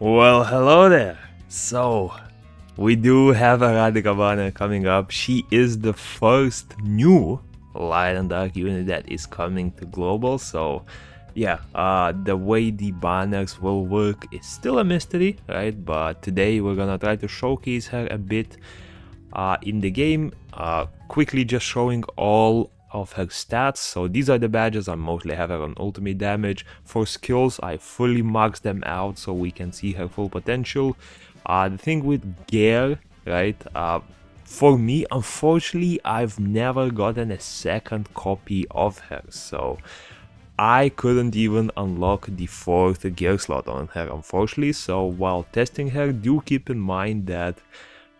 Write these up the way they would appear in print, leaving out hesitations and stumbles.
Well, hello there. So, we do have ERADICA banner coming up. She is the first new light and dark unit that is coming to global. So, yeah, the way the banners will work is still a mystery, right? But today we're gonna try to showcase her a bit in the game, quickly just showing all of her stats. So these are the badges. I mostly have her on ultimate damage. For skills, I fully maxed them out so we can see her full potential. The thing with gear, right, for me, unfortunately, I've never gotten a second copy of her, so I couldn't even unlock the 4th gear slot on her, unfortunately. So while testing her, do keep in mind that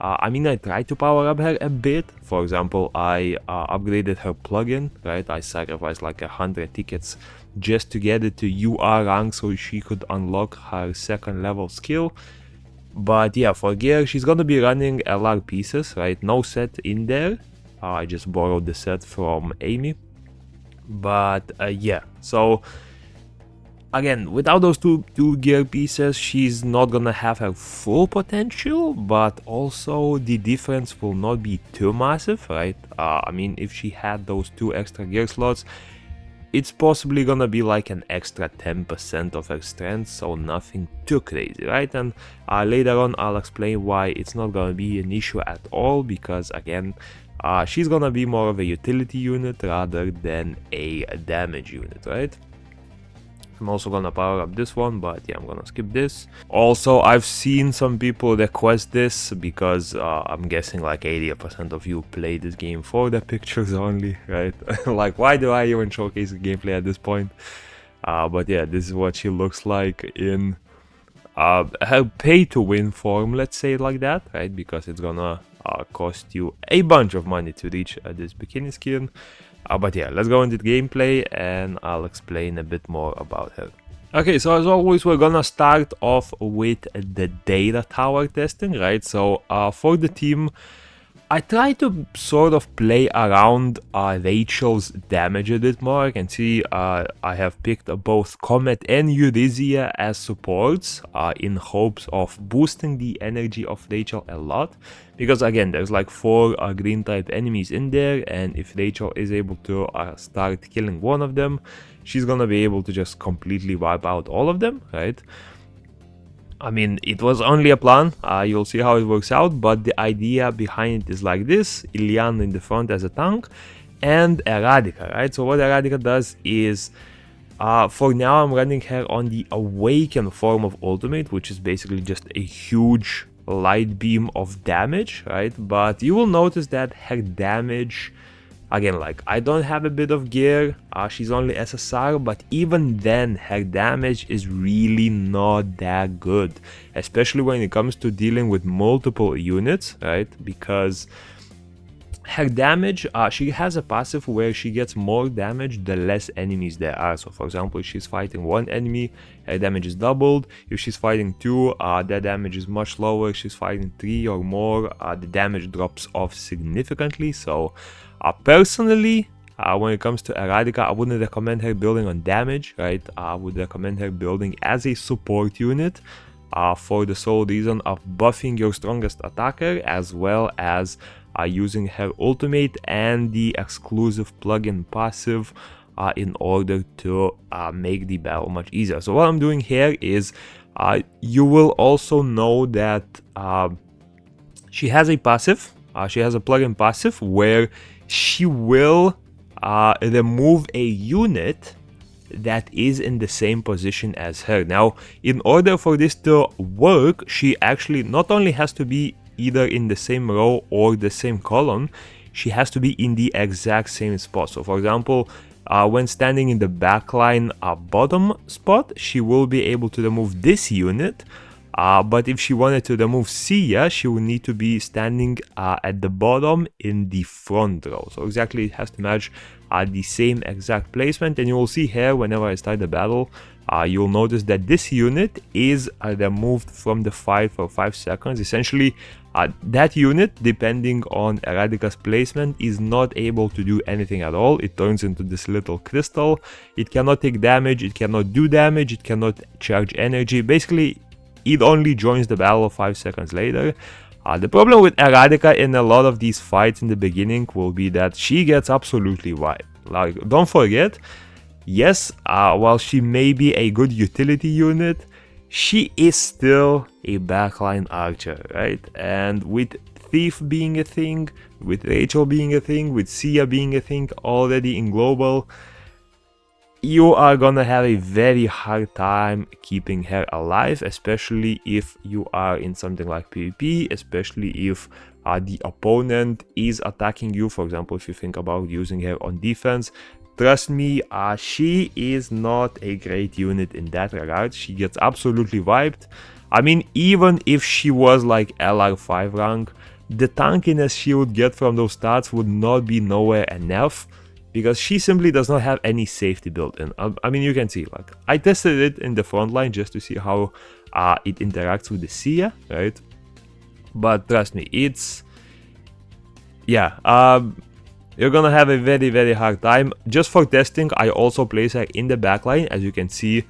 I tried to power up her a bit. For example, I upgraded her plugin, right? I sacrificed like 100 tickets just to get it to UR rank so she could unlock her 2nd level skill. But yeah, for gear, she's gonna be running LR pieces, right? No set in there. I just borrowed the set from Amy. But yeah, so again, without those two gear pieces, she's not gonna have her full potential, but also the difference will not be too massive, right? If she had those 2 extra gear slots, it's possibly gonna be like an extra 10% of her strength, so nothing too crazy, right? And later on I'll explain why it's not gonna be an issue at all, because again, she's gonna be more of a utility unit rather than a damage unit, right? I'm also gonna power up this one, but yeah, I'm gonna skip this. Also, I've seen some people request this because I'm guessing like 80% of you play this game for the pictures only, right? Like, why do I even showcase the gameplay at this point? But yeah, this is what she looks like in her pay-to-win form, let's say it like that, right? Because it's gonna cost you a bunch of money to reach this bikini skin. But yeah, let's go into the gameplay and I'll explain a bit more about her. Okay, so as always, we're gonna start off with the data tower testing, right? So for the team, I try to sort of play around Rachel's damage a bit more. I can see I have picked both Comet and Eurizia as supports in hopes of boosting the energy of Rachel a lot. Because again, there's like 4 green type enemies in there, and if Rachel is able to start killing one of them, she's gonna be able to just completely wipe out all of them, right? It was only a plan, you'll see how it works out, but the idea behind it is like this: Iliana in the front as a tank, and ERADICA, right? So what ERADICA does is, for now I'm running her on the Awaken form of ultimate, which is basically just a huge light beam of damage, right? But you will notice that her damage, again, like, I don't have a bit of gear, she's only SSR, but even then her damage is really not that good, especially when it comes to dealing with multiple units, right? Because her damage, she has a passive where she gets more damage the less enemies there are. So for example, if she's fighting 1 enemy, her damage is doubled. If she's fighting 2, their damage is much lower. If she's fighting 3 or more, the damage drops off significantly. So personally, when it comes to ERADICA, I wouldn't recommend her building on damage, right? I would recommend her building as a support unit, for the sole reason of buffing your strongest attacker, as well as using her ultimate and the exclusive plugin passive in order to make the battle much easier. So what I'm doing here is, you will also know that she has a passive, she has a plugin passive where she will remove a unit that is in the same position as her. Now, in order for this to work, she actually not only has to be either in the same row or the same column, she has to be in the exact same spot. So for example, when standing in the backline bottom spot, she will be able to remove this unit, but if she wanted to remove Sia, she would need to be standing at the bottom in the front row. So exactly, it has to match the same exact placement, and you will see here whenever I start the battle, you'll notice that this unit is removed from the fight for 5 seconds. Essentially, that unit, depending on ERADICA's placement, is not able to do anything at all. It turns into this little crystal. It cannot take damage, it cannot do damage, it cannot charge energy. Basically, it only joins the battle 5 seconds later. The problem with ERADICA in a lot of these fights in the beginning will be that she gets absolutely wiped. Like, don't forget, yes, while she may be a good utility unit, she is still a backline archer, right? And with Thief being a thing, with Rachel being a thing, with Sia being a thing already in global, you are gonna have a very hard time keeping her alive, especially if you are in something like PvP, especially if the opponent is attacking you. For example, if you think about using her on defense, trust me, she is not a great unit in that regard. She gets absolutely wiped. I mean, even if she was like LR5 rank, the tankiness she would get from those stats would not be nowhere enough, because she simply does not have any safety built in. I mean, you can see, like, I tested it in the front line just to see how it interacts with the Sia, right? But trust me, it's... yeah, you're gonna have a very, very hard time. Just for testing, I also place her in the backline. As you can see,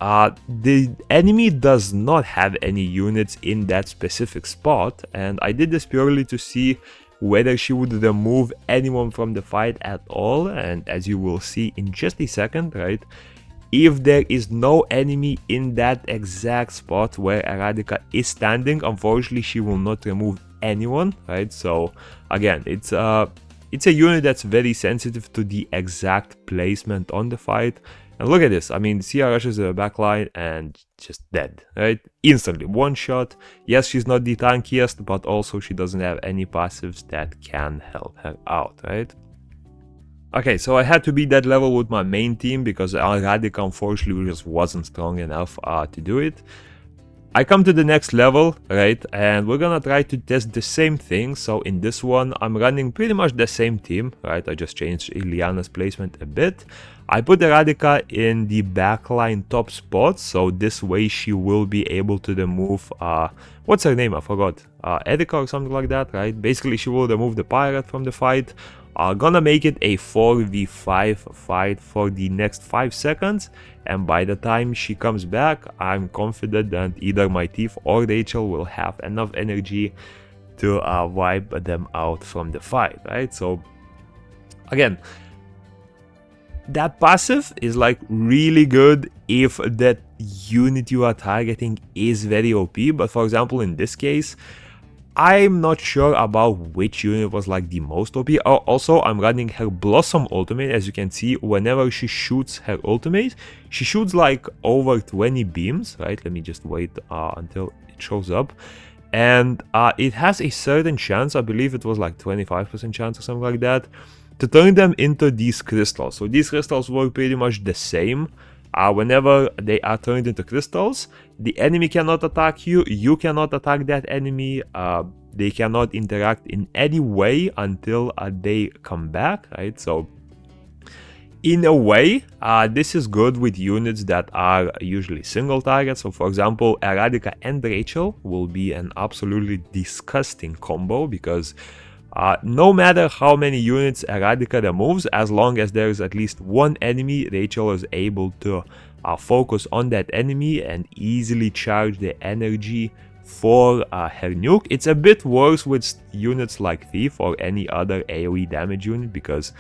the enemy does not have any units in that specific spot, and I did this purely to see whether she would remove anyone from the fight at all. And as you will see in just a second, right, if there is no enemy in that exact spot where ERADICA is standing, unfortunately she will not remove anyone, right? So again, it's a unit that's very sensitive to the exact placement on the fight. And look at this, I mean, Sia rushes the backline and just dead, right? Instantly, one shot. Yes, she's not the tankiest, but also she doesn't have any passives that can help her out, right? Okay, so I had to beat that level with my main team because ERADICA unfortunately just wasn't strong enough to do it. I come to the next level, right, and we're gonna try to test the same thing. So in this one, I'm running pretty much the same team, right? I just changed Ileana's placement a bit. I put ERADICA in the backline top spot, so this way she will be able to remove, what's her name? I forgot. Erika or something like that, right? Basically, she will remove the pirate from the fight. Gonna make it a 4v5 fight for the next 5 seconds, and by the time she comes back, I'm confident that either my Thief or Rachel will have enough energy to wipe them out from the fight, right? So again, that passive is like really good if that unit you are targeting is very OP, but for example in this case, I'm not sure about which unit was like the most OP. Also, I'm running her Blossom ultimate. As you can see, whenever she shoots her ultimate, she shoots like over 20 beams, right? Let me just wait until it shows up. And it has a certain chance, I believe it was like 25% chance or something like that, to turn them into these crystals. So these crystals work pretty much the same. Whenever they are turned into crystals, the enemy cannot attack you, you cannot attack that enemy, they cannot interact in any way until they come back, right? So in a way, this is good with units that are usually single targets. So for example, ERADICA and Rachel will be an absolutely disgusting combo, because no matter how many units ERADICA removes, as long as there is at least one enemy, Rachel is able to focus on that enemy and easily charge the energy for her nuke. It's a bit worse with units like Thief or any other AoE damage unit, because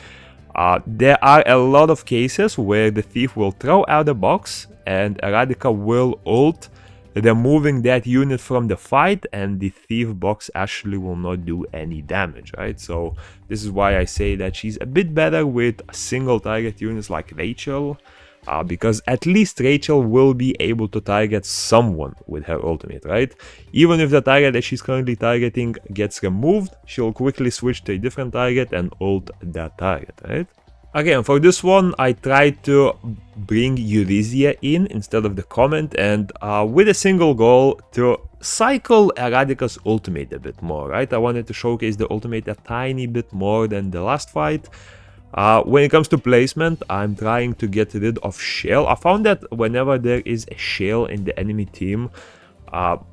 there are a lot of cases where the Thief will throw out a box and ERADICA will ult, removing that unit from the fight, and the Thief box actually will not do any damage, right? So this is why I say that she's a bit better with single target units like Rachel, because at least Rachel will be able to target someone with her ultimate, right? Even if the target that she's currently targeting gets removed, she'll quickly switch to a different target and ult that target, right? Again, for this one, I tried to bring Eurizia in instead of the comment, and with a single goal to cycle ERADICA's ultimate a bit more, right? I wanted to showcase the ultimate a tiny bit more than the last fight. When it comes to placement, I'm trying to get rid of Shell. I found that whenever there is a Shell in the enemy team,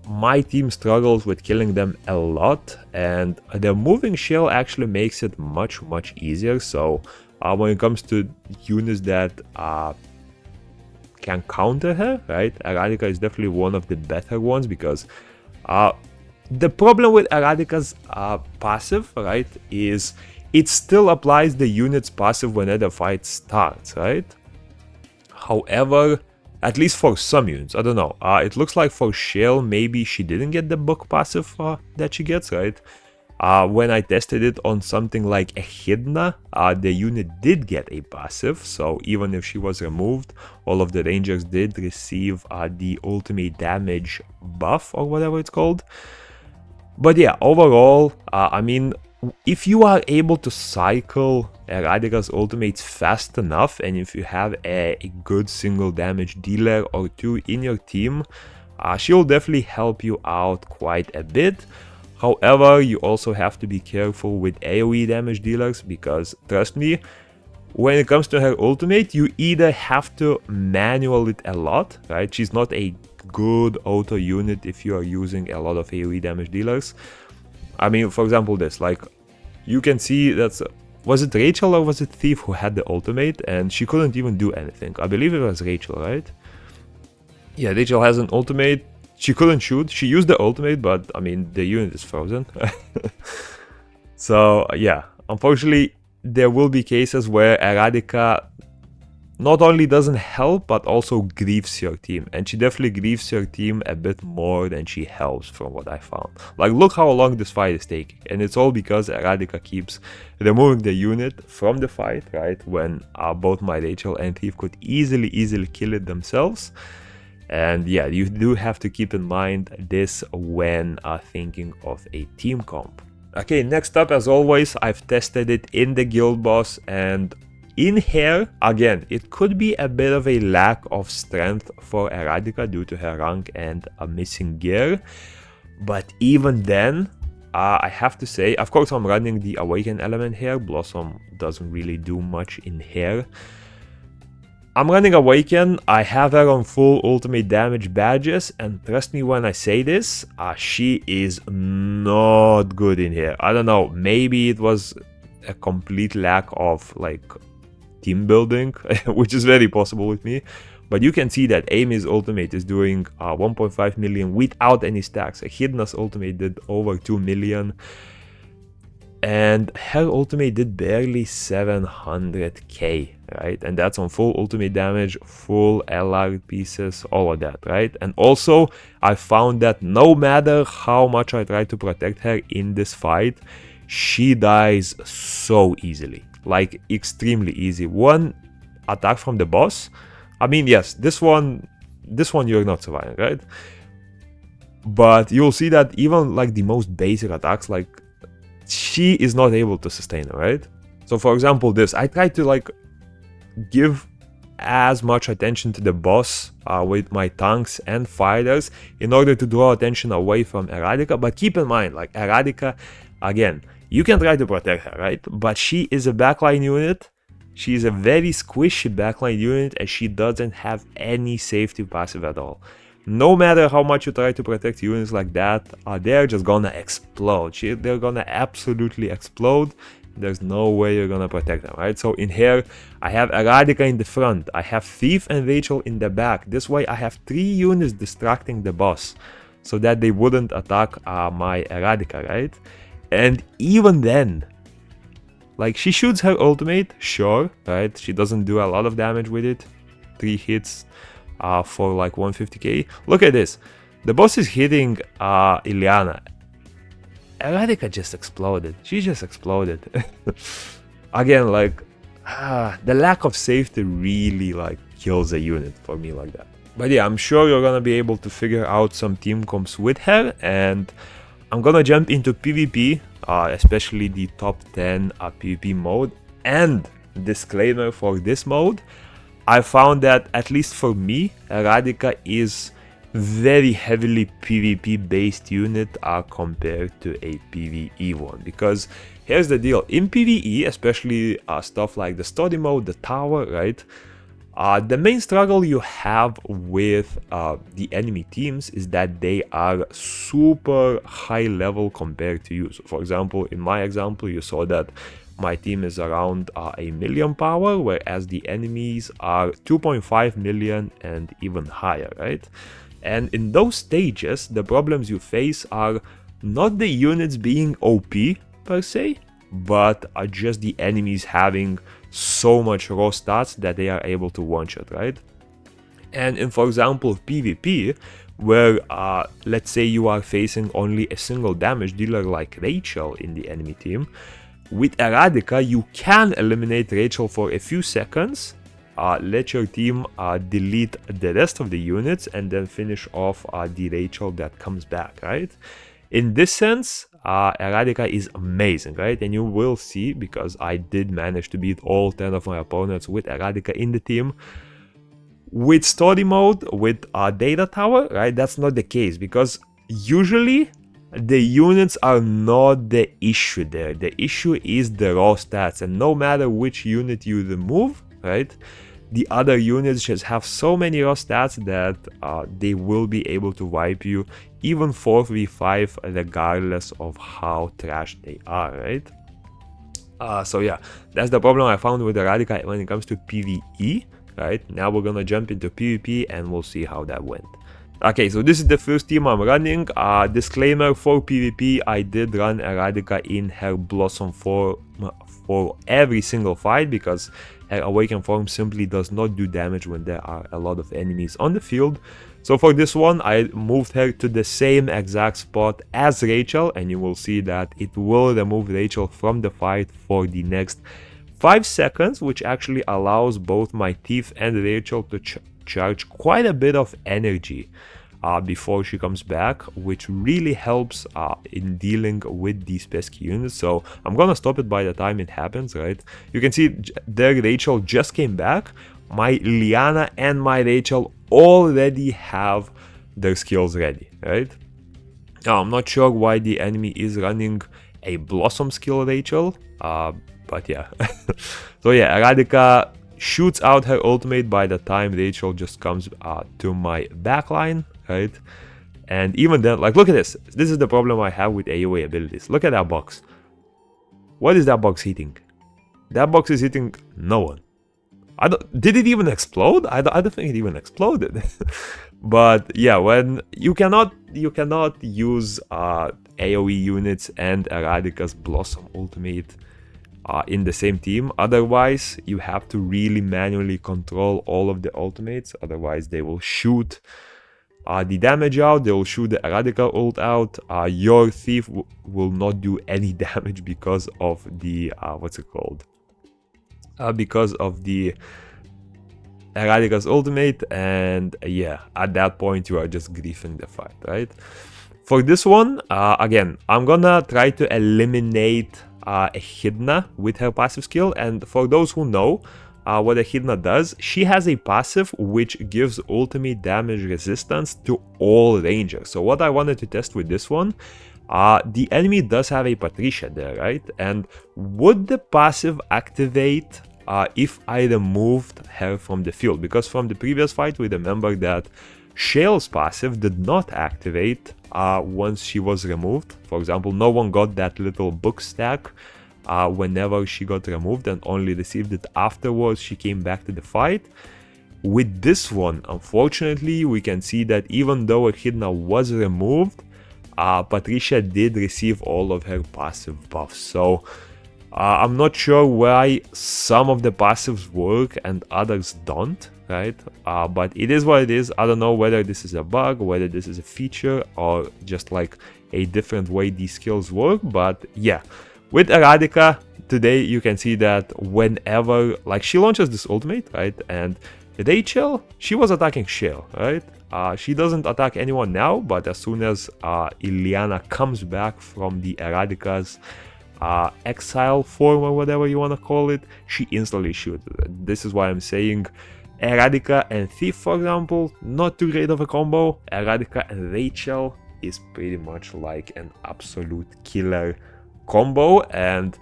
my team struggles with killing them a lot, and the moving Shell actually makes it much easier. So when it comes to units that can counter her, right? ERADICA is definitely one of the better ones because the problem with ERADICA's passive, right, is it still applies the unit's passive whenever the fight starts, right? However, at least for some units, I don't know. It looks like for Shale, maybe she didn't get the book passive that she gets, right? When I tested it on something like Echidna, the unit did get a passive, so even if she was removed, all of the rangers did receive the ultimate damage buff or whatever it's called. But yeah, overall, I mean, if you are able to cycle ERADICA's ultimates fast enough, and if you have a good single damage dealer or two in your team, she will definitely help you out quite a bit. However, you also have to be careful with AoE damage dealers because, trust me, when it comes to her ultimate, you either have to manual it a lot, right? She's not a good auto unit if you are using a lot of AoE damage dealers. I mean, for example, this, like, you can see that's, was it Rachel or was it Thief who had the ultimate and she couldn't even do anything? I believe it was Rachel, right? Yeah, Rachel has an ultimate. She couldn't shoot. She used the ultimate, but I mean, the unit is frozen. So yeah, unfortunately, there will be cases where ERADICA not only doesn't help, but also grieves your team. And she definitely grieves your team a bit more than she helps, from what I found. Like, look how long this fight is taking. And it's all because ERADICA keeps removing the unit from the fight, right? When both my Rachel and Thief could easily kill it themselves. And yeah, you do have to keep in mind this when thinking of a team comp. Okay, next up, as always, I've tested it in the guild boss, and in here, again, it could be a bit of a lack of strength for ERADICA due to her rank and a missing gear. But even then, I have to say, of course, I'm running the Awaken element here. Blossom doesn't really do much in here. I'm running Awaken, I have her on full ultimate damage badges, and trust me when I say this, she is not good in here. I don't know, maybe it was a complete lack of like team building, which is very possible with me. But you can see that Amy's ultimate is doing 1.5 million without any stacks. Echidna's ultimate did over 2 million. And her ultimate did barely 700k, right? And that's on full ultimate damage, full LR pieces, all of that, right? And also, I found that no matter how much I try to protect her in this fight, she dies so easily. Like, extremely easy. One attack from the boss. I mean, yes, this one you're not surviving, right? But you'll see that even like the most basic attacks, like, she is not able to sustain it, right? So for example, this, I try to like give as much attention to the boss with my tanks and fighters in order to draw attention away from ERADICA. But keep in mind, like, ERADICA, again, you can try to protect her, right? But she is a backline unit. She is a very squishy backline unit, and she doesn't have any safety passive at all. No matter how much you try to protect units like that, they're just gonna explode. They're gonna absolutely explode. There's no way you're gonna protect them, right? So in here, I have ERADICA in the front. I have Thief and Rachel in the back. This way, I have 3 units distracting the boss so that they wouldn't attack my ERADICA, right? And even then, like, she shoots her ultimate, sure, right? She doesn't do a lot of damage with it. 3 hits. For like 150k. Look at this. The boss is hitting Ileana. ERADICA just exploded. She just exploded. Again, like, the lack of safety really like kills a unit for me like that. But yeah, I'm sure you're gonna be able to figure out some team comps with her, and I'm gonna jump into PvP, especially the top 10 PvP mode. And disclaimer for this mode, I found that, at least for me, ERADICA is very heavily PvP based unit compared to a PvE one. Because here's the deal, in PvE, especially stuff like the study mode, the tower, right? The main struggle you have with the enemy teams is that they are super high level compared to you. So for example, in my example, you saw that my team is around a million power, whereas the enemies are 2.5 million and even higher, right? And in those stages, the problems you face are not the units being OP per se, but are just the enemies having so much raw stats that they are able to one-shot, right? And in, for example, PvP, where let's say you are facing only a single damage dealer like Rachel in the enemy team, with ERADICA you can eliminate Rachel for a few seconds, let your team delete the rest of the units, and then finish off the Rachel that comes back, right? In this sense, ERADICA is amazing, right? And you will see, because I did manage to beat all 10 of my opponents with ERADICA in the team. With story mode, with data tower, right, that's not the case, because usually the units are not the issue there. The issue is the raw stats, and no matter which unit you remove, right, the other units just have so many raw stats that they will be able to wipe you even 4v5 regardless of how trash they are, right? So yeah, that's the problem I found with ERADICA when it comes to PvE. Right, now we're gonna jump into PvP and we'll see how that went. Okay, so this is the first team I'm running. Disclaimer, for PvP, I did run ERADICA in her Blossom form for every single fight, because her Awakened form simply does not do damage when there are a lot of enemies on the field. So for this one, I moved her to the same exact spot as Rachel, and you will see that it will remove Rachel from the fight for the next 5 seconds, which actually allows both my Thief and Rachel to charge quite a bit of energy before she comes back, which really helps in dealing with these pesky units. So I'm gonna stop it by the time it happens, right? You can see there Rachel just came back. My Liana and my Rachel already have their skills ready, right? Now, I'm not sure why the enemy is running a Blossom skill Rachel, but yeah. So yeah, ERADICA shoots out her ultimate by the time Rachel just comes to my backline, right? And even then, like, look at this. This is the problem I have with AoE abilities. Look at that box. What is that box hitting? That box is hitting no one. Did it even explode? I don't think it even exploded. But yeah, when you cannot use AoE units and ERADICA's Blossom ultimate in the same team. Otherwise, you have to really manually control all of the ultimates. Otherwise, they will shoot the damage out. They will shoot the ERADICA ult out. Your Thief will not do any damage because of the what's it called? Because of the ERADICA's ultimate, and yeah, at that point you are just griefing the fight, right? For this one, again, I'm gonna try to eliminate Echidna with her passive skill. And for those who know what Echidna does, she has a passive which gives ultimate damage resistance to all rangers. So what I wanted to test with this one, the enemy does have a Patricia there, right? And would the passive activate if I removed her from the field? Because from the previous fight we remember that Shale's passive did not activate once she was removed. For example, no one got that little book stack whenever she got removed, and only received it afterwards she came back to the fight. With this one, unfortunately, we can see that even though Echidna was removed, Patricia did receive all of her passive buffs. So I'm not sure why some of the passives work and others don't, right? But it is what it is. I don't know whether this is a bug, whether this is a feature, or just like a different way these skills work. But yeah, with ERADICA today, you can see that whenever, like, she launches this ultimate, right? And Rachel, she was attacking Shale, right? She doesn't attack anyone now, but as soon as Ileana comes back from the ERADICA's exile form, or whatever you want to call it, she instantly shoots. This is why I'm saying ERADICA and Thief, for example, not too great of a combo. ERADICA and Rachel is pretty much like an absolute killer combo, and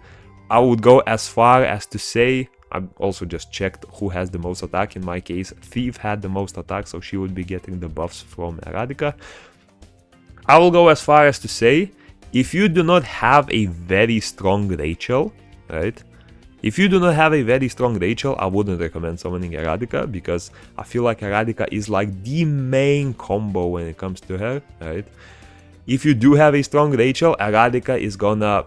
I would go as far as to say, I also just checked who has the most attack. In my case, Thief had the most attack, so she would be getting the buffs from ERADICA. I will go as far as to say, if you do not have a very strong Rachel, right? If you do not have a very strong Rachel, I wouldn't recommend summoning ERADICA, because I feel like ERADICA is like the main combo when it comes to her, right? If you do have a strong Rachel, ERADICA is gonna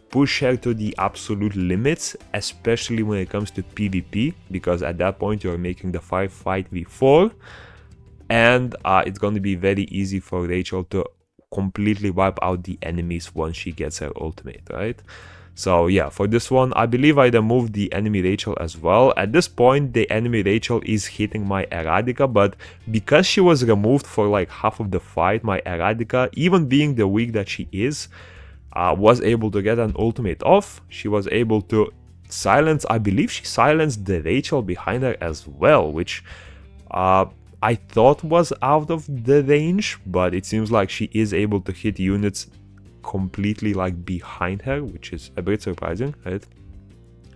push her to the absolute limits, especially when it comes to PvP, because at that point you're making the 5v4, and it's going to be very easy for Rachel to completely wipe out the enemies once she gets her ultimate, right? So yeah, for this one, I believe I removed the enemy Rachel as well. At this point, the enemy Rachel is hitting my ERADICA, but because she was removed for like half of the fight, my ERADICA, even being the weak that she is, was able to get an ultimate off. She was able to silence, I believe she silenced the Rachel behind her as well, which I thought was out of the range, but it seems like she is able to hit units completely like behind her, which is a bit surprising, right?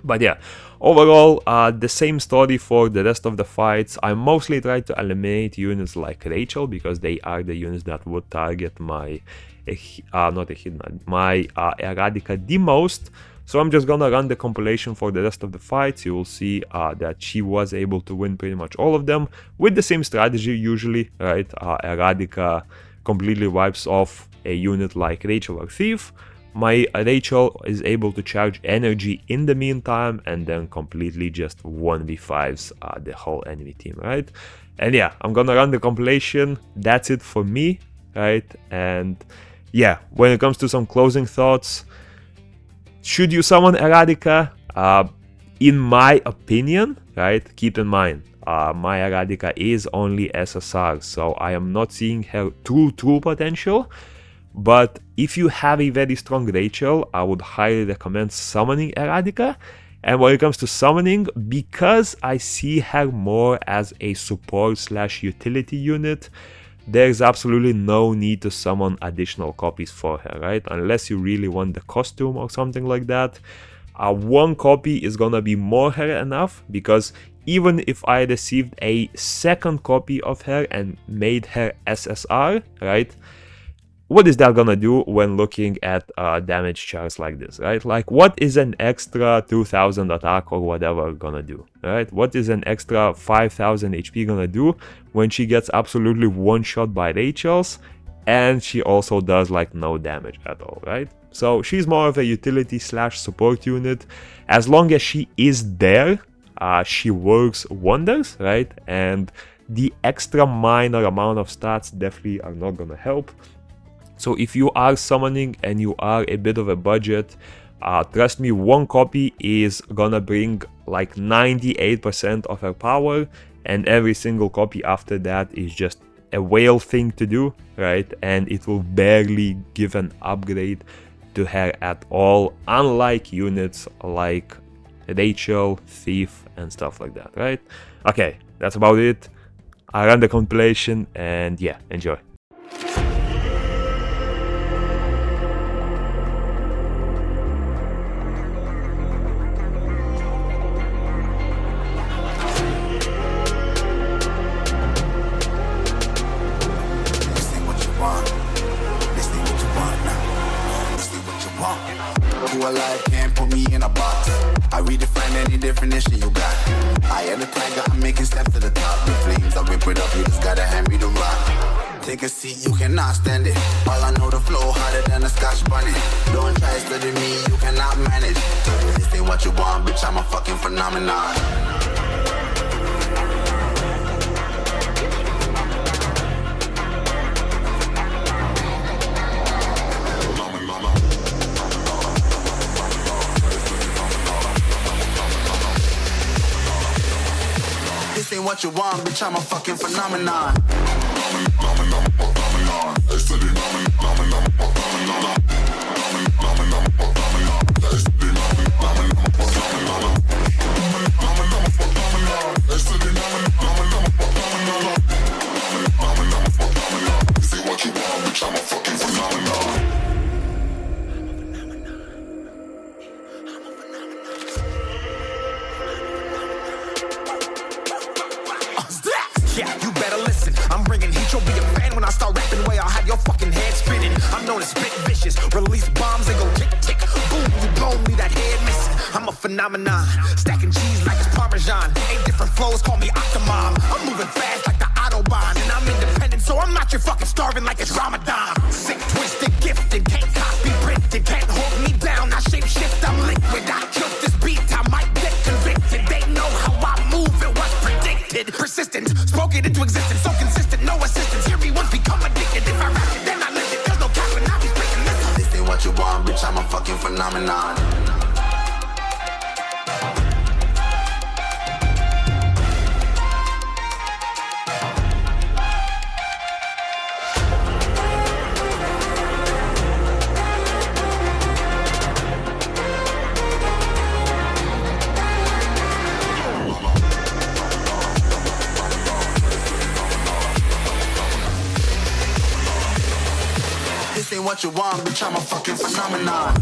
But yeah, overall, the same story for the rest of the fights. I mostly try to eliminate units like Rachel, because they are the units that would target my my ERADICA the most. So I'm just gonna run the compilation for the rest of the fights. You will see that she was able to win pretty much all of them with the same strategy usually, right? ERADICA completely wipes off a unit like Rachel or Thief. My Rachel is able to charge energy in the meantime, and then completely just 1v5s the whole enemy team, right? And yeah, I'm gonna run the compilation. That's it for me, right? And yeah, when it comes to some closing thoughts, should you summon ERADICA? In my opinion, right, keep in mind, my ERADICA is only SSR, so I am not seeing her true potential. But if you have a very strong Rachel, I would highly recommend summoning ERADICA. And when it comes to summoning, because I see her more as a support/utility unit, there's absolutely no need to summon additional copies for her, right? Unless you really want the costume or something like that. One copy is gonna be more than enough, because even if I received a second copy of her and made her SSR, right? What is that gonna do when looking at damage charts like this, right? Like, what is an extra 2000 attack or whatever gonna do, right? What is an extra 5000 HP gonna do when she gets absolutely one shot by Rachel's, and she also does like no damage at all, right? So she's more of a utility/support unit. As long as she is there, she works wonders, right? And the extra minor amount of stats definitely are not gonna help. So if you are summoning and you are a bit of a budget, trust me, one copy is gonna bring like 98% of her power, and every single copy after that is just a whale thing to do, right? And it will barely give an upgrade to her at all, unlike units like Rachel, Thief, and stuff like that, right? Okay, that's about it. I ran the compilation, and yeah, enjoy. Alive can't put me in a box. I redefine any definition you got. I am the tiger, I'm making steps to the top. The flames, I rip it up, you just gotta hand me the rock. Take a seat, you cannot stand it. All I know, the flow harder than a Scotch bunny. Don't try study me, you cannot manage. This ain't what you want, bitch, I'm a fucking phenomenon. This ain't what you want, bitch, I'm a fucking phenomenon. Yeah, you better listen. I'm bringing heat, you'll be a fan when I start rapping. Way I'll have your fucking head spinning. I'm known as spit vicious. Release bombs and go tick tick. Boom, you blow me that head missing. phenomenon. Stacking cheese like it's Parmesan. 8 different flows, call me Octomom. I'm moving fast like the Autobahn. And I'm independent, so I'm not your fucking starving like it's Ramadan. Sick, twisted, gifted, can't copy, printed, can't hold me down. I shape shift, I'm liquid. I killed this beat, I might get convicted. They know how I move, it was predicted. Persistent, spoke it into existence, so consistent, no assistance. Hear me once, become addicted. If I rap it, then I live it. There's no cap and I'll be breaking this. This ain't what you want, bitch, I'm a fucking phenomenon. This ain't what you want, bitch, I'm a fucking phenomenon.